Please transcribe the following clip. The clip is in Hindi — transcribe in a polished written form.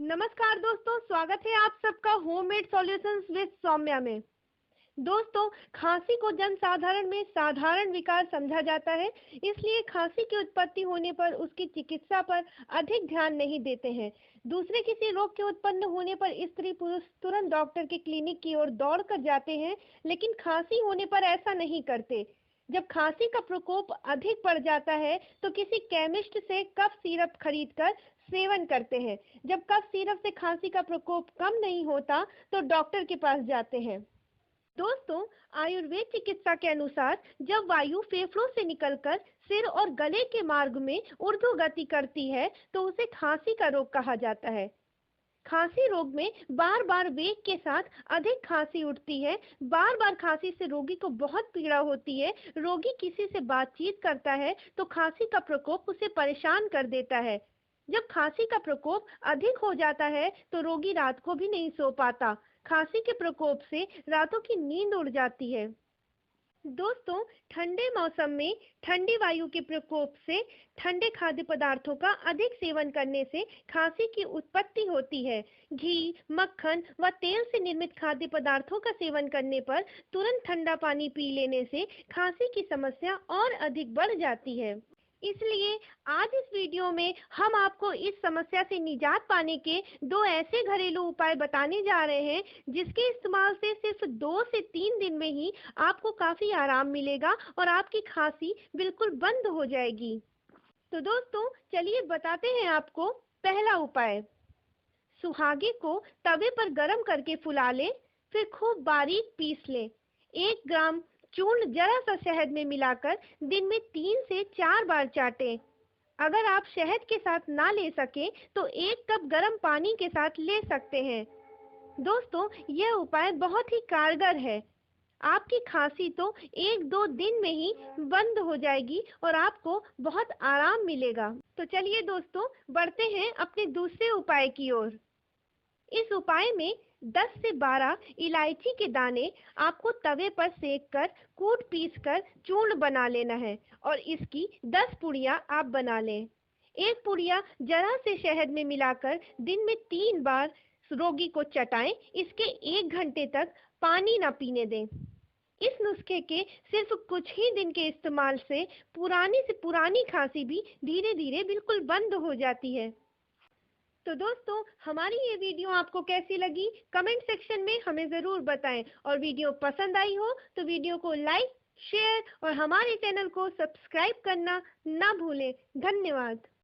नमस्कार दोस्तों, स्वागत है आप सबका होममेड सॉल्यूशंस विद सौम्या में। दोस्तों, खांसी को जन साधारण में साधारण विकार समझा जाता है, इसलिए खांसी की उत्पत्ति होने पर उसकी चिकित्सा पर अधिक ध्यान नहीं देते हैं। दूसरे किसी रोग के उत्पन्न होने पर स्त्री पुरुष तुरंत डॉक्टर के क्लिनिक की ओर दौड़ कर जाते हैं, लेकिन खांसी होने पर ऐसा नहीं करते। जब खांसी का प्रकोप अधिक बढ़ जाता है, तो किसी केमिस्ट से कफ सिरप खरीदकर सेवन करते हैं। जब कफ सिरप से खांसी का प्रकोप कम नहीं होता, तो डॉक्टर के पास जाते हैं। दोस्तों, आयुर्वेद चिकित्सा के अनुसार जब वायु फेफड़ों से निकलकर सिर और गले के मार्ग में ऊर्ध्व गति करती है, तो उसे खांसी का रोग कहा जाता है। खांसी रोग में बार बार वेग के साथ अधिक खांसी उठती है। बार बार खांसी से रोगी को बहुत पीड़ा होती है। रोगी किसी से बातचीत करता है तो खांसी का प्रकोप उसे परेशान कर देता है। जब खांसी का प्रकोप अधिक हो जाता है तो रोगी रात को भी नहीं सो पाता। खांसी के प्रकोप से रातों की नींद उड़ जाती है। दोस्तों, ठंडे मौसम में ठंडी वायु के प्रकोप से ठंडे खाद्य पदार्थों का अधिक सेवन करने से खांसी की उत्पत्ति होती है। घी, मक्खन व तेल से निर्मित खाद्य पदार्थों का सेवन करने पर तुरंत ठंडा पानी पी लेने से खांसी की समस्या और अधिक बढ़ जाती है। इसलिए आज इस वीडियो में हम आपको इस समस्या से निजात पाने के दो ऐसे घरेलू उपाय बताने जा रहे हैं, जिसके इस्तेमाल से सिर्फ 2 से 3 दिन में ही आपको काफी आराम मिलेगा और आपकी खांसी बिल्कुल बंद हो जाएगी। तो दोस्तों, चलिए बताते हैं आपको। पहला उपाय, सुहागे को तवे पर गरम करके फुला लें, फिर खूब बारीक पीस लें। 1 ग्राम चूर्ण जरा सा शहद में मिलाकर दिन में 3 से 4 बार चाटें। अगर आप शहद के साथ ना ले सके तो 1 कप गर्म पानी के साथ ले सकते हैं। दोस्तों, यह उपाय बहुत ही कारगर है। आपकी खांसी तो 1-2 दिन में ही बंद हो जाएगी और आपको बहुत आराम मिलेगा। तो चलिए दोस्तों, बढ़ते हैं अपने दूसरे उपाय की ओर। इस उपाय में 10 से 12 इलायची के दाने आपको तवे पर सेककर कूट पीस कर चूर्ण बना लेना है और इसकी 10 पुड़िया आप बना लें। एक पुड़िया जरा से शहद में मिलाकर दिन में 3 बार रोगी को चटाएं। इसके 1 घंटे तक पानी न पीने दें। इस नुस्खे के सिर्फ कुछ ही दिन के इस्तेमाल से पुरानी से पुरानी खांसी भी धीरे धीरे बिल्कुल बंद हो जाती है। तो दोस्तों, हमारी ये वीडियो आपको कैसी लगी, कमेंट सेक्शन में हमें ज़रूर बताएं। और वीडियो पसंद आई हो तो वीडियो को लाइक, शेयर और हमारे चैनल को सब्सक्राइब करना ना भूलें। धन्यवाद।